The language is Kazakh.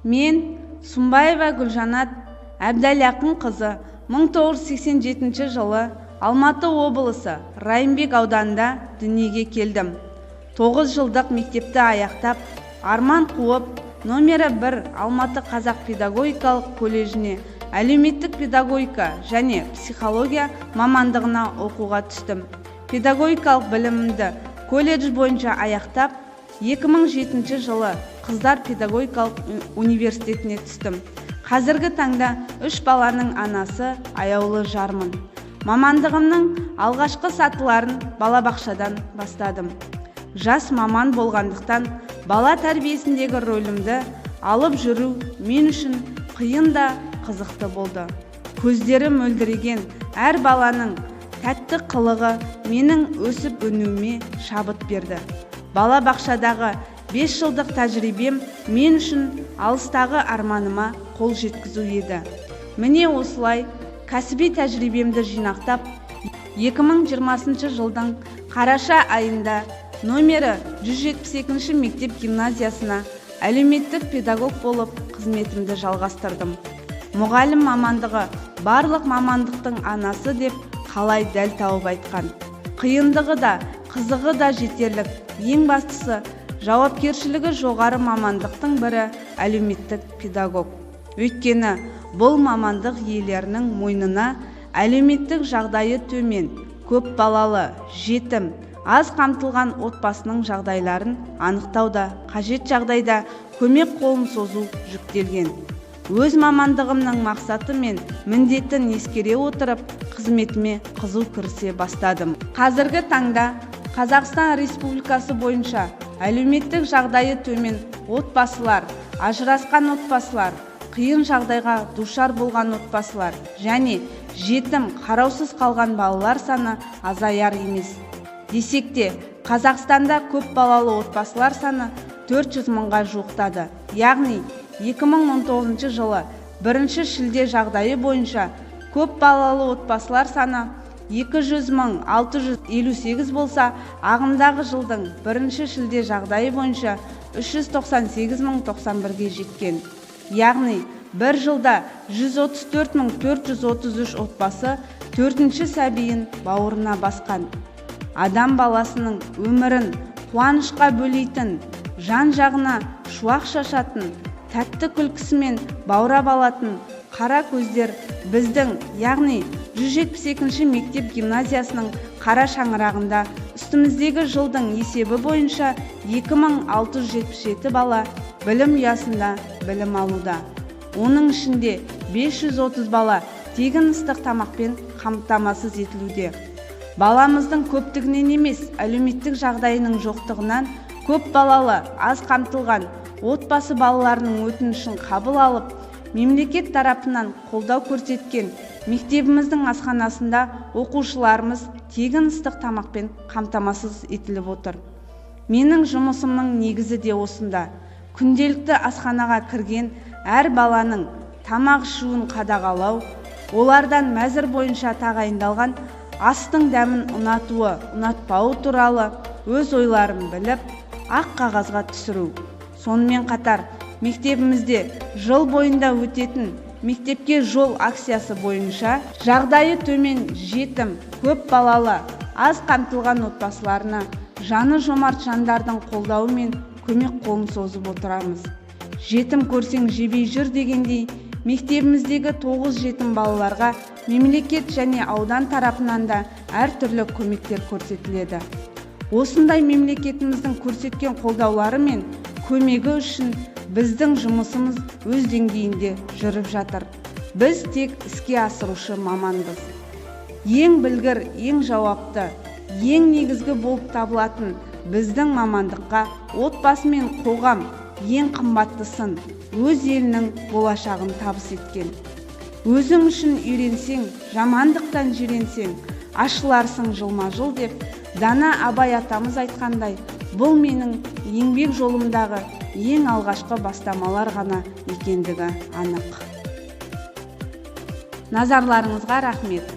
Мен Сумбаева Гүлжанат Әбдәләқын қызы 1987 жылы Алматы облысы Райымбек ауданында дүниеге келдім. 9 жылдық мектепті аяқтап, арман қуып, номері 1 Алматы Қазақ педагогикалық колледжіне әлеуметтік педагогика және психология мамандығына оқуға түстім. Педагогикалық білімімді колледж бойынша аяқтап, 2007 жылы Қыздар педагогикалық университетіне түстім. Қазіргі таңда 3 баланың анасы, аяулы жармын. Мамандығымның алғашқы сатыларын балабақшадан бастадым. Жас маман болғандықтан бала тәрбиесіндегі рөлімді алып жүру мен үшін қиын да қызықты болды. Көздері мөлдіреген әр баланың тәтті қылығы менің өсіп өнуіме шабыт берді. Балабақшадағы 5 жылдық тәжірибем мен үшін алыстағы арманыма қол жеткізу еді. Міне осылай кәсіби тәжірибемді жинақтап, 2020 жылдың қараша айында номері 172 мектеп гимназиясына әлеуметтік педагог болып қызметімді жалғастырдым. Мұғалім мамандығы барлық мамандықтың анасы деп қалай дәл тауып айтқан. Қиындығы да, қызығы да жетерлік. Ең бастысы, жауапкершілігі жоғары мамандықтың бірі әлеуметтік педагог. Өйткені бұл мамандық иелерінің мойнына әлеуметтік жағдайы төмен, көп балалы, жетім, аз қамтылған отбасының жағдайларын анықтауда, қажет жағдайда көмек қолын созу жүктелген. Өз мамандығымның мақсаты мен міндетін ескере отырып, қызметіме қызу кірісе бастадым. Қазіргі таңда Қазақстан Республикасы бойынша әлеуметтік жағдайы төмен отбасылар, ажырасқан отбасылар, қиын жағдайға душар болған отбасылар және жетім, қараусыз қалған балалар саны азаяр емес. Десек те, Қазақстанда көп балалы отбасылар саны 400 мыңға жуықтады. Яғни 2019 жылы 1 шілде жағдайы бойынша көп балалы отбасылар саны 200.658 болса, ағымдағы жылдың 1 шілде жағдайы бойынша 398.091-ге жеткен. Яғни, бір жылда 134.433 отбасы 4-ші сәбиін бауырына басқан. Адам баласының өмірін қуанышқа бөлейтін, жан жағына шуақ шашатын, тәтті күлкісімен баурап алатын қара көздер біздің, яғни 172 мектеп гимназиясының қара шаңырағында үстіміздегі жылдың есебі бойынша 2677 бала білім ұясында білім алуда. Оның ішінде 530 бала тегін ыстық тамақпен қамтамасыз етілуде. Баламыздың көптігінен емес, әлеуметтік жағдайының жоқтығынан көп балалы, аз қамтылған отбасы балаларының өтінішін қабыл алып, мемлекет тарапынан қолдау көрсеткен мектебіміздің асханасында оқушыларымыз тегін ыстық тамақпен қамтамасыз етіліп отыр. Менің жұмысымның негізі де осында. Күнделікті асханаға кірген әр баланың тамақ ішуін қадағалау, олардан мәзір бойынша тағайындалған астың дәмін ұнатуы, ұнатпауы туралы өз ойларын біліп, ақ қағазға түсіру. Сонымен қатар, мектебімізде жыл бойында өтетін мектепке жол акциясы бойынша жағдайы төмен, жетім, көп балалы, аз қамтылған отбасыларына жаны жомарт жандардың қолдауы мен көмек қолын созып отырамыз. Жетім көрсең жебей жүр дегендей, мектебіміздегі 9 жетім балаларға мемлекет және аудан тарапынан да әртүрлі көмектер көрсетіледі. Осындай мемлекетіміздің көрсеткен қолдаулары мен көмегі үшін біздің жұмысымыз өз деңгейінде жүріп жатыр. Біз тек іске асырушы маманбыз. Ең білгір, ең жауапты, ең негізгі болып табылатын біздің мамандыққа отбасы мен қоғам ең қымбаттысын, өз елінің болашағын табыс еткен. Өзің үшін үйренсең, жамандықтан жиренсең, ашыларсың жылма-жыл деп, дана Абай атамыз айтқандай, бұл менің еңбек жолымдағы ең алғашқы бастамалар ғана екендігі анық. Назарларыңызға рахмет.